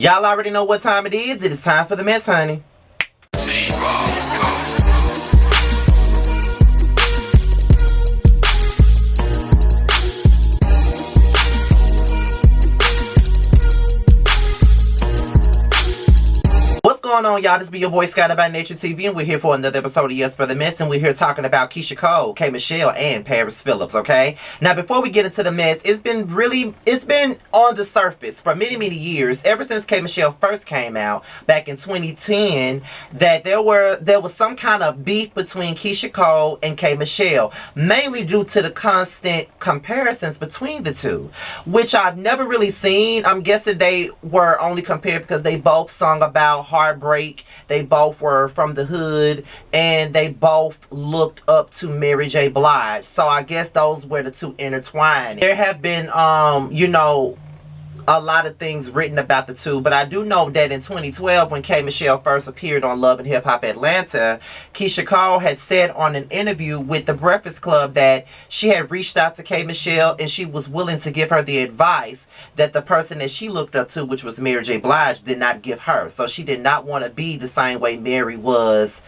Y'all already know what time it is. It is time for the mess, honey. What's going on, y'all? This be your boy Skyler by Nature TV, and we're here for another episode of Yes for the Mess, and we're here talking about Keyshia Cole, K. Michelle, and Paris Phillips, okay? Now, before we get into the mess, it's been on the surface for many, many years, ever since K. Michelle first came out back in 2010, that there was some kind of beef between Keyshia Cole and K. Michelle, mainly due to the constant comparisons between the two, which I've never really seen. I'm guessing they were only compared because they both sung about heartbreak. They both were from the hood, and they both looked up to Mary J. Blige. So I guess those were the two intertwined. There have been, a lot of things written about the two, but I do know that in 2012, when K. Michelle first appeared on Love and Hip Hop Atlanta, Keyshia Cole had said on an interview with The Breakfast Club that she had reached out to K. Michelle and she was willing to give her the advice that the person that she looked up to, which was Mary J. Blige, did not give her. So she did not want to be the same way Mary was.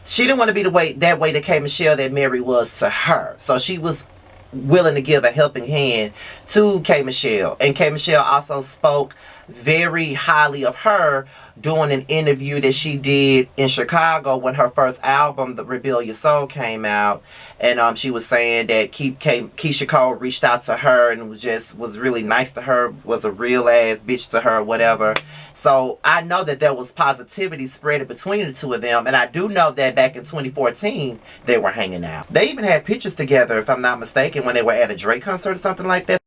She didn't want to be that way to K. Michelle that Mary was to her. So she was willing to give a helping hand to K. Michelle. And K. Michelle also spoke very highly of her during an interview that she did in Chicago when her first album, The Rebellious Soul, came out. And she was saying that Keyshia Cole reached out to her and was really nice to her, was a real ass bitch to her, whatever. So I know that there was positivity spread between the two of them, and I do know that back in 2014 they were hanging out. They even had pictures together, if I'm not mistaken, when they were at a Drake concert or something like that.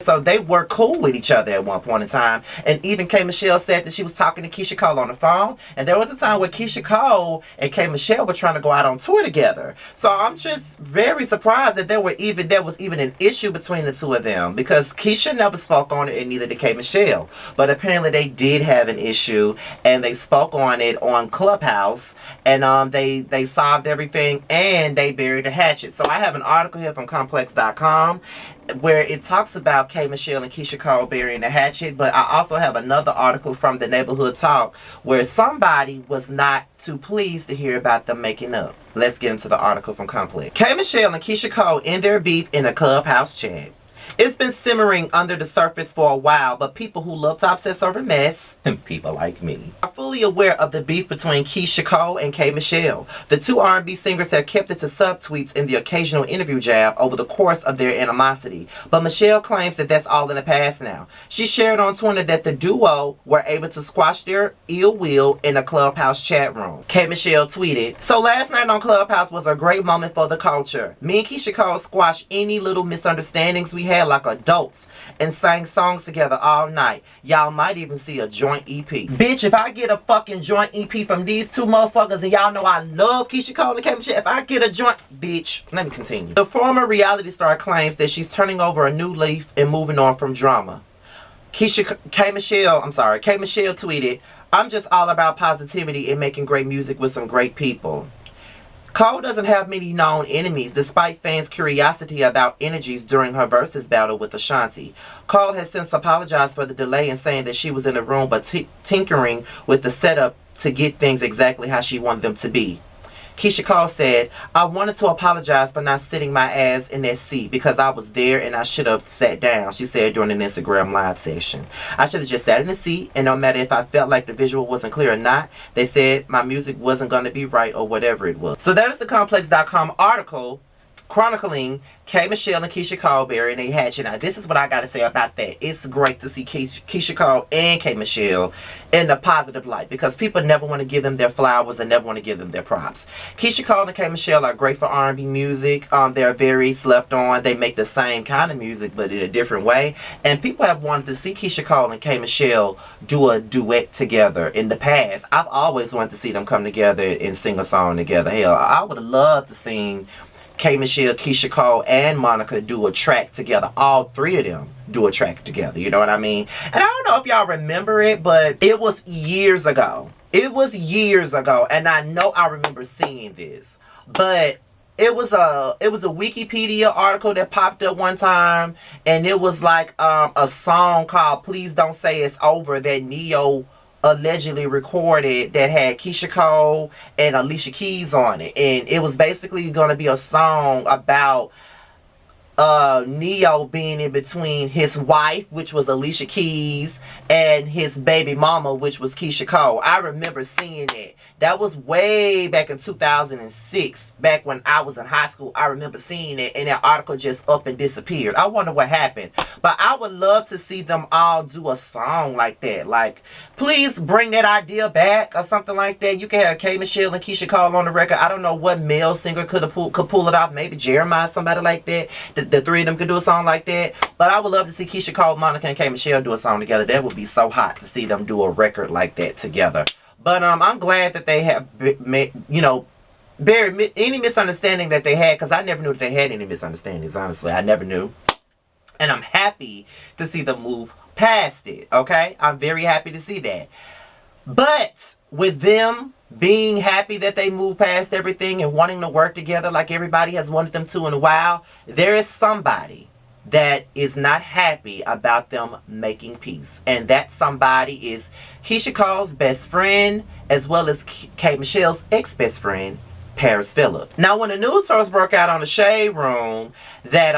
So they were cool with each other at one point in time. And even K. Michelle said that she was talking to Keyshia Cole on the phone. And there was a time where Keyshia Cole and K. Michelle were trying to go out on tour together. So I'm just very surprised that there was even an issue between the two of them. Because Keyshia never spoke on it, and neither did K. Michelle. But apparently they did have an issue. And they spoke on it on Clubhouse. And they solved everything. And they buried the hatchet. So I have an article here from Complex.com where it talks about K. Michelle and Keyshia Cole burying the hatchet, but I also have another article from the Neighborhood Talk where somebody was not too pleased to hear about them making up. Let's get into the article from Complex. K. Michelle and Keyshia Cole end their beef in a Clubhouse chat. It's been simmering under the surface for a while, but people who love to obsess over mess, people like me, are fully aware of the beef between Keyshia Cole and K. Michelle. The two R&B singers have kept it to subtweets and the occasional interview jab over the course of their animosity, but Michelle claims that that's all in the past now. She shared on Twitter that the duo were able to squash their ill will in a Clubhouse chat room. K. Michelle tweeted, "So last night on Clubhouse was a great moment for the culture. Me and Keyshia Cole squashed any little misunderstandings we had like adults and sang songs together all night. Y'all might even see a joint EP." Bitch, if I get a fucking joint EP from these two motherfuckers, and y'all know I love Keyshia Cole and K. Michelle, if I get a joint, bitch, let me continue. The former reality star claims that she's turning over a new leaf and moving on from drama. K. Michelle tweeted, "I'm just all about positivity and making great music with some great people." Cole doesn't have many known enemies, despite fans' curiosity about energies during her versus battle with Ashanti. Cole has since apologized for the delay and saying that she was in the room but tinkering with the setup to get things exactly how she wanted them to be. Keyshia Cole said, "I wanted to apologize for not sitting my ass in that seat because I was there and I should have sat down," she said during an Instagram live session. "I should have just sat in the seat, and no matter if I felt like the visual wasn't clear or not, they said my music wasn't going to be right or whatever it was." So that is the Complex.com article chronicling K. Michelle and Keyshia Cole burying a hatchet. Now, this is what I got to say about that. It's great to see Keyshia Cole and K. Michelle in a positive light, because people never want to give them their flowers and never want to give them their props. Keyshia Cole and K. Michelle are great for R&B music. They're very slept on. They make the same kind of music, but in a different way. And people have wanted to see Keyshia Cole and K. Michelle do a duet together in the past. I've always wanted to see them come together and sing a song together. Hell, I would have loved to sing K. Michelle, Keyshia Cole, and Monica do a track together. All three of them do a track together. You know what I mean? And I don't know if y'all remember it, but it was years ago. It was years ago, and I know I remember seeing this. But it was a Wikipedia article that popped up one time, and it was like a song called "Please Don't Say It's Over" that Neo allegedly recorded that had Keyshia Cole and Alicia Keys on it, and it was basically going to be a song about Neo being in between his wife, which was Alicia Keys, and his baby mama, which was Keyshia Cole. I remember seeing it. That was way back in 2006, back when I was in high school. I remember seeing it, and that article just up and disappeared. I wonder what happened. But I would love to see them all do a song like that. Like, please bring that idea back or something like that. You can have K. Michelle and Keyshia Cole on the record. I don't know what male singer could pull it off. Maybe Jeremiah, somebody like that. The three of them could do a song like that. But I would love to see Keyshia Cole, Monica, and K. Michelle do a song together. That would be so hot to see them do a record like that together. But I'm glad that they have, buried any misunderstanding that they had, because I never knew that they had any misunderstandings, honestly. I never knew. And I'm happy to see them move past it, okay? I'm very happy to see that. But with them being happy that they moved past everything and wanting to work together like everybody has wanted them to in a while, there is somebody that is not happy about them making peace. And that somebody is Keyshia Cole's best friend, as well as K. Michelle's ex-best friend, Paris Phillips. Now, when the news first broke out on the Shade Room that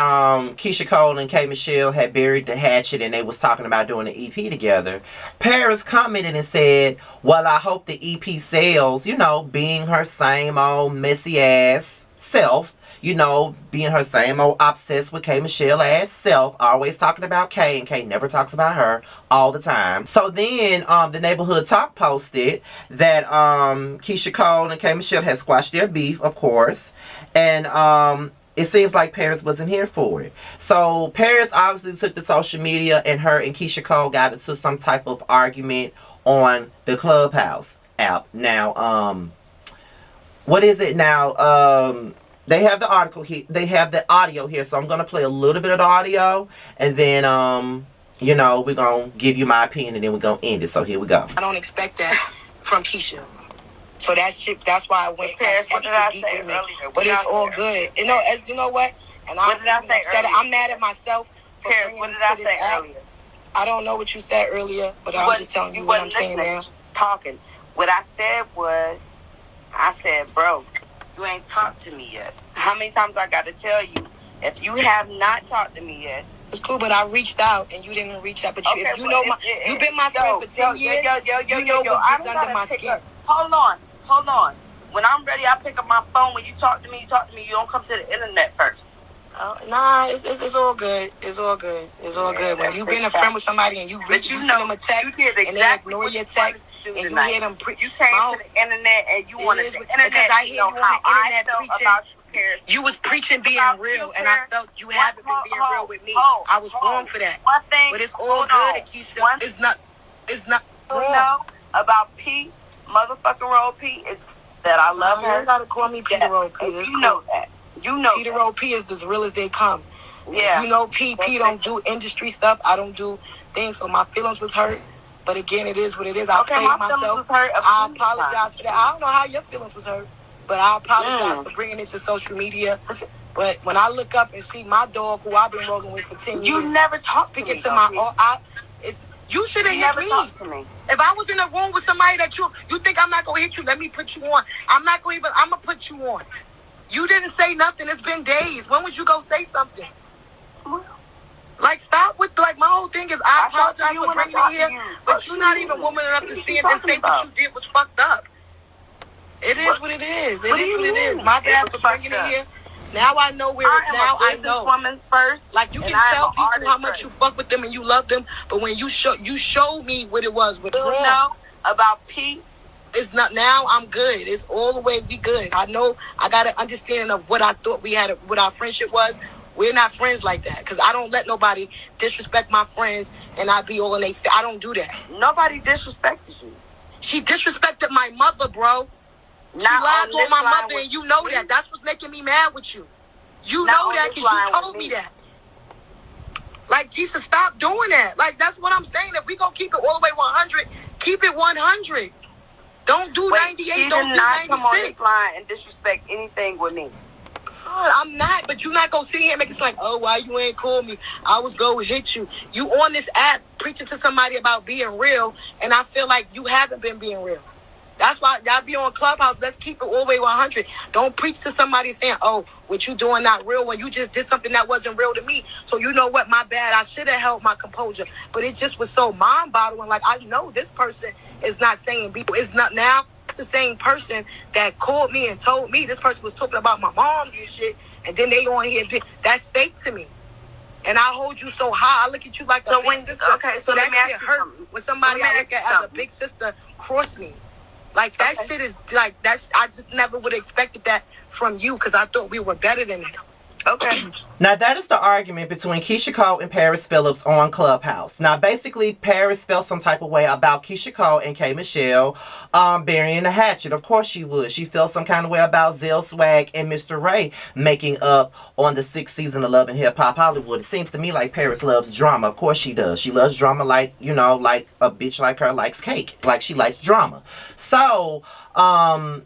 Keyshia Cole and K. Michelle had buried the hatchet and they was talking about doing an EP together, Paris commented and said, well, I hope the EP sells, being her same old messy ass self, being her same old obsessed with K. Michelle ass self, always talking about K, and K never talks about her all the time. So then the Neighborhood Talk posted that Keyshia Cole and K. Michelle had squashed their beef, of course, and it seems like Paris wasn't here for it. So Paris obviously took to social media, and her and Keyshia Cole got into some type of argument on the Clubhouse app. Now, what is it now? They have the article here. They have the audio here, so I'm gonna play a little bit of the audio, and then we're gonna give you my opinion, and then we're gonna end it. So here we go. I don't expect that from Keyshia. So that's why I went extra deep with me. But it's all good. As you know what? And I'm mad at myself for bringing this to this app. I don't know what you said earlier, but I'm just telling you what I'm saying now. Talking. What I said was, bro, you ain't talked to me yet. How many times I got to tell you? If you have not talked to me yet, it's cool, but I reached out and you didn't reach out. But okay, you've been my friend for 10 years. You know what gets under my skin. Hold on. When I'm ready, I pick up my phone. When you talk to me. You don't come to the internet first. Nah, it's all good. It's all good. When you've been a friend with somebody and you send them a text and they ignore your text and you hear them you came to the internet and you wanted the internet because I hear you on the internet preaching. Paris. You was preaching being real, and I felt you haven't been being real with me. I was wrong for that. But it's all good, Keyshia. It's not wrong. About P, motherfucking Roll P, is that I love her. You gotta call me Peter Roll P. You know that. Peter Roll P is as real as they come. Yeah. P don't do industry stuff. I don't do things, so my feelings was hurt. But again, it is what it is. I played myself. I apologize for that. I don't know how your feelings was hurt. But I apologize for bringing it to social media. But when I look up and see my dog, who I've been rolling with for 10 years, you never talked speaking to me. You should have hit me. If I was in a room with somebody that you think I'm not gonna hit you, let me put you on. I'm gonna put you on. You didn't say nothing. It's been days. When would you go say something? Stop with my whole thing is I apologize for bringing it here, but you're not even woman enough to stand and say what you did was fucked up. It is what it is. It is what it is. My bad for bringing it here. Now I know where it is. Now I know. Woman first, you can tell people how much you fuck with them and you love them, but when you showed me what it was, what's wrong. Know about P. It's not now. I'm good. It's all the way. We good. I know. I got an understanding of what I thought we had, what our friendship was. We're not friends like that because I don't let nobody disrespect my friends and I be all in they. I don't do that. Nobody disrespected you. She disrespected my mother, bro. She lied on my mother, and you know that. That's what's making me mad with you. You know that because you told me that. Jesus, stop doing that. That's what I'm saying. If we gonna keep it all the way 100, keep it 100. Don't do 98. Don't do 96. She did not come on this line and disrespect anything with me. I'm not, but you not gonna sit here and make it like, oh, why you ain't call me? I was gonna hit you. You on this app preaching to somebody about being real, and I feel like you haven't been being real. That's why y'all be on Clubhouse. Let's keep it all the way 100. Don't preach to somebody saying, oh, what you doing not real when you just did something that wasn't real to me. So you know what? My bad. I should have held my composure. But it just was so mind-boggling. Like, I know this person is not saying people. It's not now the same person that called me and told me this person was talking about my mom and shit. And then they on here. That's fake to me. And I hold you so high. I look at you like a big sister. Okay, so that shit hurt when somebody I look at as a big sister cross me. Like, that shit is, like, that's, I just never would have expected that from you because I thought we were better than that. Okay. Now, that is the argument between Keyshia Cole and Paris Phillips on Clubhouse. Now, basically, Paris felt some type of way about Keyshia Cole and K. Michelle burying the hatchet. Of course she would. She felt some kind of way about Zell Swag and Mr. Ray making up on the 6th season of Love and Hip Hop Hollywood. It seems to me like Paris loves drama. Of course she does. She loves drama like, you know, like a bitch like her likes cake. Like, she likes drama. So,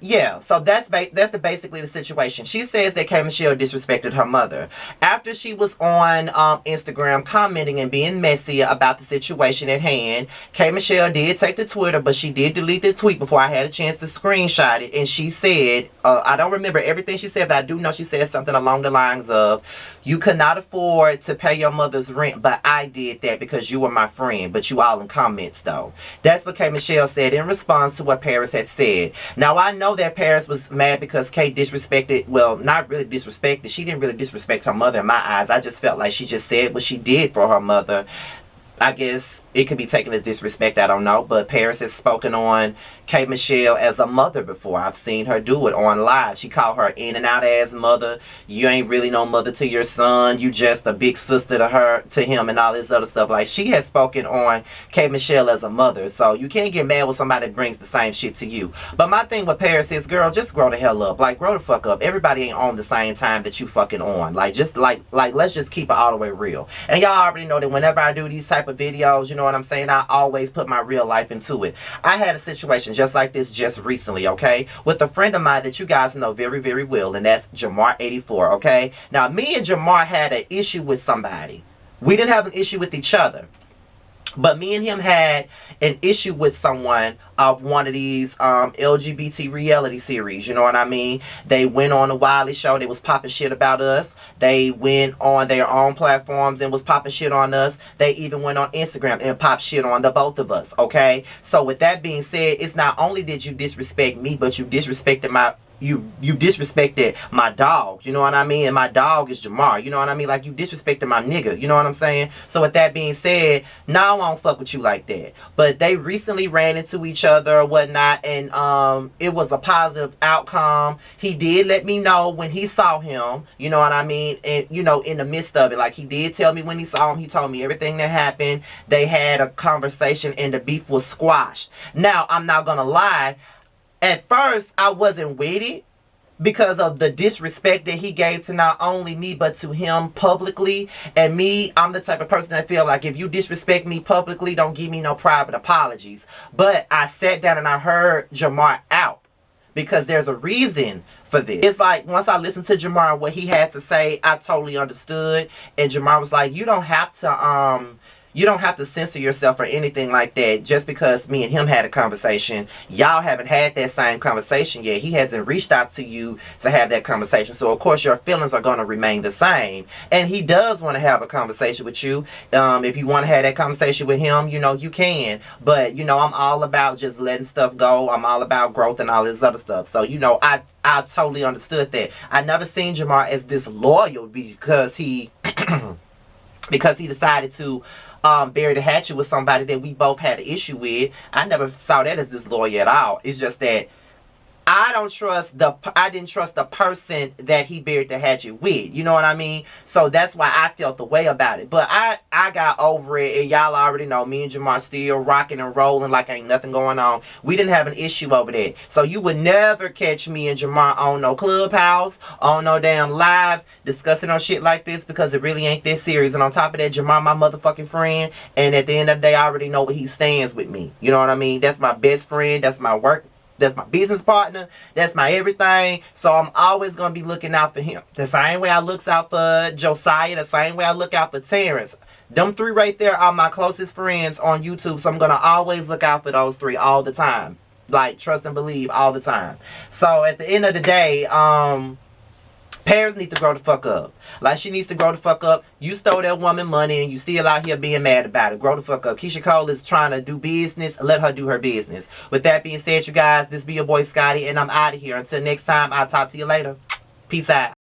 yeah, so that's basically the situation. She says that K. Michelle disrespected her mother. After she was on Instagram commenting and being messy about the situation at hand, K. Michelle did take to Twitter, but she did delete the tweet before I had a chance to screenshot it. And she said, I don't remember everything she said, but I do know she said something along the lines of, you could not afford to pay your mother's rent, but I did that because you were my friend. But you all in comments, though. That's what K. Michelle said in response to what Paris had said. Now, I know that Paris was mad because K disrespected, well, not really disrespected. She didn't really disrespect her mother in my eyes. I just felt like she just said what she did for her mother. I guess it could be taken as disrespect, I don't know. But Paris has spoken on K. Michelle as a mother before. I've seen her do it on live. She called her in and out ass mother. You ain't really no mother to your son. You just a big sister to him and all this other stuff. Like, she has spoken on K. Michelle as a mother. So you can't get mad when somebody brings the same shit to you. But my thing with Paris is, girl, just grow the hell up. Like, grow the fuck up. Everybody ain't on the same time that you fucking on. Like, just like let's just keep it all the way real. And y'all already know that whenever I do these type of videos, you know what I'm saying, I always put my real life into it. I had a situation just like this just recently, okay, with a friend of mine that you guys know very, very well, and that's Jamar84, okay? Now, me and Jamar had an issue with somebody. We didn't have an issue with each other. But me and him had an issue with someone of one of these LGBT reality series. You know what I mean? They went on a Wiley show. They was popping shit about us. They went on their own platforms and was popping shit on us. They even went on Instagram and popped shit on the both of us. Okay? So with that being said, it's not only did you disrespect me, but you disrespected my... You disrespected my dog, you know what I mean? And my dog is Jamar, you know what I mean? Like, you disrespected my nigga, you know what I'm saying? So with that being said, now I don't fuck with you like that. But they recently ran into each other or whatnot, and it was a positive outcome. He did let me know when he saw him, you know what I mean? And, you know, in the midst of it, like, he did tell me when he saw him, he told me everything that happened. They had a conversation and the beef was squashed. Now, I'm not gonna lie, at first, I wasn't with it because of the disrespect that he gave to not only me, but to him publicly. And me, I'm the type of person that feel like if you disrespect me publicly, don't give me no private apologies. But I sat down and I heard Jamar out because there's a reason for this. It's like, once I listened to Jamar and what he had to say, I totally understood. And Jamar was like, you don't have to censor yourself or anything like that just because me and him had a conversation. Y'all haven't had that same conversation yet. He hasn't reached out to you to have that conversation. So, of course, your feelings are going to remain the same. And he does want to have a conversation with you. If you want to have that conversation with him, you know, you can. But, you know, I'm all about just letting stuff go. I'm all about growth and all this other stuff. So, you know, I totally understood that. I never seen Jamar as disloyal because he... because he decided to bury the hatchet with somebody that we both had an issue with. I never saw that as disloyal at all. It's just that I didn't trust the person that he buried the hatchet with. You know what I mean? So that's why I felt the way about it. But I got over it, and y'all already know me and Jamar still rocking and rolling like ain't nothing going on. We didn't have an issue over that. So you would never catch me and Jamar on no Clubhouse, on no damn lives, discussing on shit like this because it really ain't that serious. And on top of that, Jamar my motherfucking friend, and at the end of the day, I already know where he stands with me. You know what I mean? That's my best friend. That's my work That's my business partner. That's my everything. So I'm always going to be looking out for him. The same way I looks out for Josiah. The same way I look out for Terrence. Them three right there are my closest friends on YouTube. So I'm going to always look out for those three all the time. Like, trust and believe all the time. So at the end of the day, parents need to grow the fuck up. Like, she needs to grow the fuck up. You stole that woman money and you still out here being mad about it. Grow the fuck up. Keyshia Cole is trying to do business. Let her do her business. With that being said, you guys, this be your boy Scotty, and I'm out of here. Until next time, I'll talk to you later. Peace out.